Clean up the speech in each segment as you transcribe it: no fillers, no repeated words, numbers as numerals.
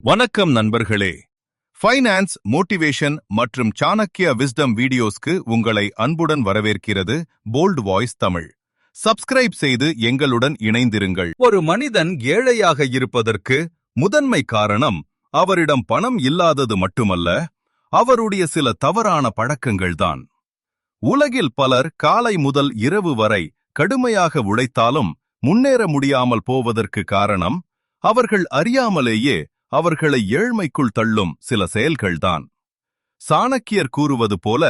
வணக்கம் நண்பர்களே. Finance, motivation மற்றும் சாணக்கிய விஸ்டம் வீடியோஸ்க்கு உங்களை அன்புடன் வரவேற்கிறது போல்ட் வாய்ஸ் தமிழ். சப்ஸ்கிரைப் செய்து எங்களுடன் இணைந்திருங்கள். ஒரு மனிதன் ஏழையாக இருப்பதற்கு முதன்மை காரணம் அவரிடம் பணம் இல்லாதது மட்டுமல்ல, அவருடைய சில தவறான பழக்கங்கள்தான். உலகில் பலர் காலை முதல் இரவு வரை கடுமையாக உழைத்தாலும் முன்னேற முடியாமல் போவதற்கு காரணம் அவர்கள் அறியாமலேயே அவர்களை ஏழ்மைக்குள் தள்ளும் சில செயல்கள்தான். சாணக்கியர் கூறுவது போல,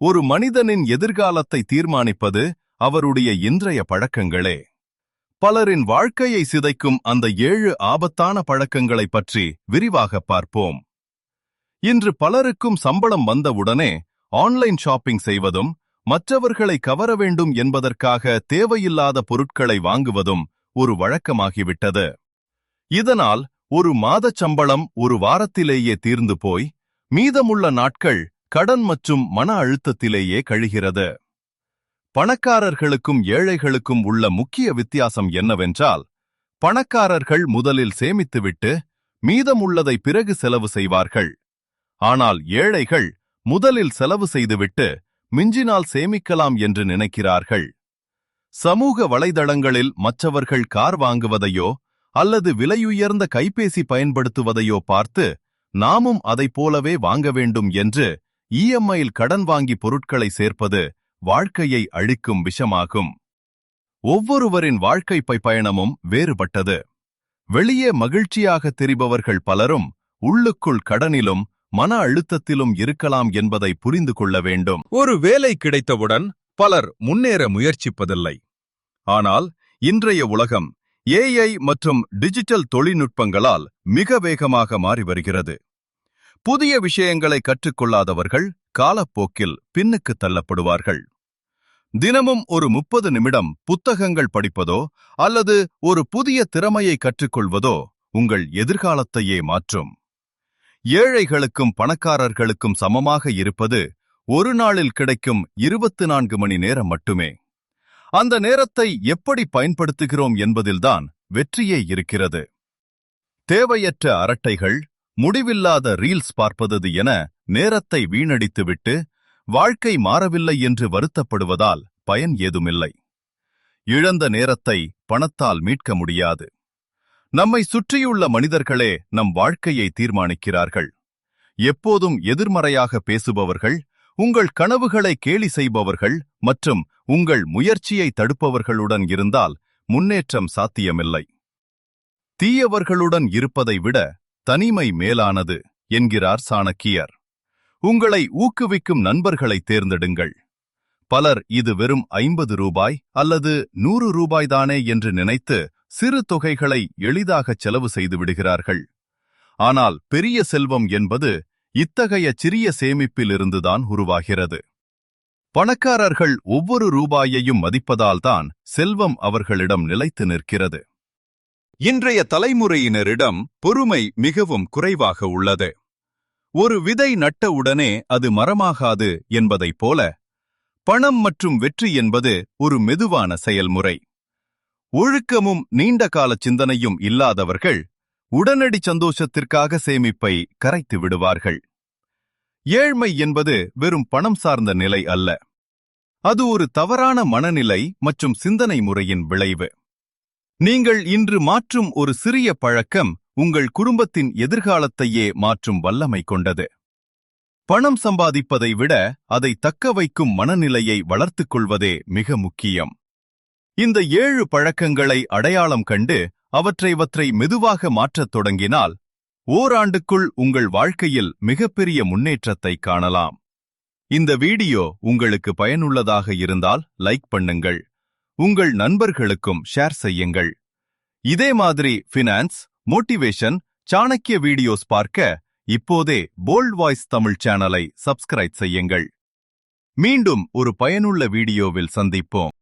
ஒரு மனிதனின் எதிர்காலத்தை தீர்மானிப்பது அவருடைய இன்றைய பழக்கங்களே. பலரின் வாழ்க்கையை சிதைக்கும் அந்த 7 ஆபத்தான பழக்கங்களைப் பற்றி விரிவாக பார்ப்போம். இன்று பலருக்கும் சம்பளம் வந்தவுடனே ஆன்லைன் ஷாப்பிங் செய்வதும், மற்றவர்களை கவர வேண்டும் என்பதற்காக தேவையில்லாத பொருட்களை வாங்குவதும் ஒரு வழக்கமாகிவிட்டது. இதனால் ஒரு மாதச் சம்பளம் ஒரு வாரத்திலேயே தீர்ந்து போய், மீதமுள்ள நாட்கள் கடன் மற்றும் மன அழுத்தத்திலேயே கழிகிறது. பணக்காரர்களுக்கும் ஏழைகளுக்கும் உள்ள முக்கிய வித்தியாசம் என்னவென்றால், பணக்காரர்கள் முதலில் சேமித்துவிட்டு மீதமுள்ளதை பிறகு செலவு செய்வார்கள். ஆனால் ஏழைகள் முதலில் செலவு செய்துவிட்டு மிஞ்சினால் சேமிக்கலாம் என்று நினைக்கிறார்கள். சமூக வலைதளங்களில் மற்றவர்கள் கார் வாங்குவதையோ அல்லது விலையுயர்ந்த கைபேசி பயன்படுத்துவதையோ பார்த்து நாமும் அதைப் போலவே வாங்க வேண்டும் என்று இஎம்ஐயில் கடன் வாங்கி பொருட்களை சேர்ப்பது வாழ்க்கையை அழிக்கும் விஷமாகும். ஒவ்வொருவரின் வாழ்க்கை பயணமும் வேறுபட்டது. வெளியே மகிழ்ச்சியாக தெரிபவர்கள் பலரும் உள்ளுக்குள் கடனிலும் மன அழுத்தத்திலும் இருக்கலாம் என்பதை புரிந்து கொள்ள வேண்டும். ஒரு வேலை கிடைத்தவுடன் பலர் முன்னேற முயற்சிப்பதில்லை. ஆனால் இன்றைய உலகம் ஏஐ மற்றும் டிஜிட்டல் தொழில்நுட்பங்களால் மிக வேகமாக மாறி வருகிறது. புதிய விஷயங்களை கற்றுக்கொள்ளாதவர்கள் காலப்போக்கில் பின்னுக்கு தள்ளப்படுவார்கள். தினமும் ஒரு 30 நிமிடம் புத்தகங்கள் படிப்பதோ அல்லது ஒரு புதிய திறமையை கற்றுக்கொள்வதோ உங்கள் எதிர்காலத்தையே மாற்றும். ஏழைகளுக்கும் பணக்காரர்களுக்கும் சமமாக இருப்பது ஒரு நாளில் கிடைக்கும் 24 மணி நேரம் மட்டுமே. அந்த நேரத்தை எப்படி பயன்படுத்துகிறோம் என்பதில்தான் வெற்றியே இருக்கிறது. தேவையற்ற அரட்டைகள், முடிவில்லாத ரீல்ஸ் பார்ப்பது என நேரத்தை வீணடித்துவிட்டு வாழ்க்கை மாறவில்லை என்று வருத்தப்படுவதால் பயன் ஏதுமில்லை. இழந்த நேரத்தை பணத்தால் மீட்க முடியாது. நம்மை சுற்றியுள்ள மனிதர்களே நம் வாழ்க்கையை தீர்மானிக்கிறார்கள். எப்போதும் எதிர்மறையாக பேசுபவர்கள், உங்கள் கனவுகளை கேலி செய்பவர்கள் மற்றும் உங்கள் முயற்சியை தடுப்பவர்களுடன் இருந்தால் முன்னேற்றம் சாத்தியமில்லை. தீயவர்களுடன் இருப்பதை விட தனிமை மேலானது என்கிறார் சாணக்கியர். உங்களை ஊக்குவிக்கும் நண்பர்களை தேர்ந்தெடுங்கள். பலர் இது வெறும் 50 ரூபாய் அல்லது 100 ரூபாய்தானே என்று நினைத்து சிறு தொகைகளை எளிதாக செலவு செய்து விடுகிறார்கள். ஆனால் பெரிய செல்வம் என்பது இத்தகைய சிறிய சேமிப்பிலிருந்துதான் உருவாகிறது. பணக்காரர்கள் ஒவ்வொரு ரூபாயையும் மதிப்பதால்தான் செல்வம் அவர்களிடம் நிலைத்து நிற்கிறது. இன்றைய தலைமுறையினரிடம் பொறுமை மிகவும் குறைவாக உள்ளது. ஒரு விதை நட்டவுடனே அது மரமாகாது என்பதைப் போல, பணம் மற்றும் வெற்றி என்பது ஒரு மெதுவான செயல்முறை. ஒழுக்கமும் நீண்டகால சிந்தனையும் இல்லாதவர்கள் உடனடி சந்தோஷத்திற்காக சேமிப்பை கரைத்து விடுவார்கள். ஏழ்மை என்பது வெறும் பணம் சார்ந்த நிலை அல்ல. அது ஒரு தவறான மனநிலை மற்றும் சிந்தனை முறையின் விளைவு. நீங்கள் இன்று மாற்றும் ஒரு சிறிய பழக்கம் உங்கள் குடும்பத்தின் எதிர்காலத்தையே மாற்றும் வல்லமை கொண்டது. பணம் சம்பாதிப்பதை விட அதை தக்க வைக்கும் மனநிலையை வளர்த்துக் கொள்வதே மிக முக்கியம். இந்த 7 பழக்கங்களை அடையாளம் கண்டு அவற்றை மெதுவாக மாற்றத் தொடங்கினால் ஓராண்டுக்குள் உங்கள் வாழ்க்கையில் மிகப்பெரிய முன்னேற்றத்தை காணலாம். இந்த வீடியோ உங்களுக்கு பயனுள்ளதாக இருந்தால் லைக் பண்ணுங்கள். உங்கள் நண்பர்களுக்கும் ஷேர் செய்யுங்கள். இதே மாதிரி ஃபினான்ஸ், மோட்டிவேஷன், சாணக்கிய வீடியோஸ் பார்க்க இப்போதே போல்ட் வாய்ஸ் தமிழ் சேனலை சப்ஸ்கிரைப் செய்யுங்கள். மீண்டும் ஒரு பயனுள்ள வீடியோவில் சந்திப்போம்.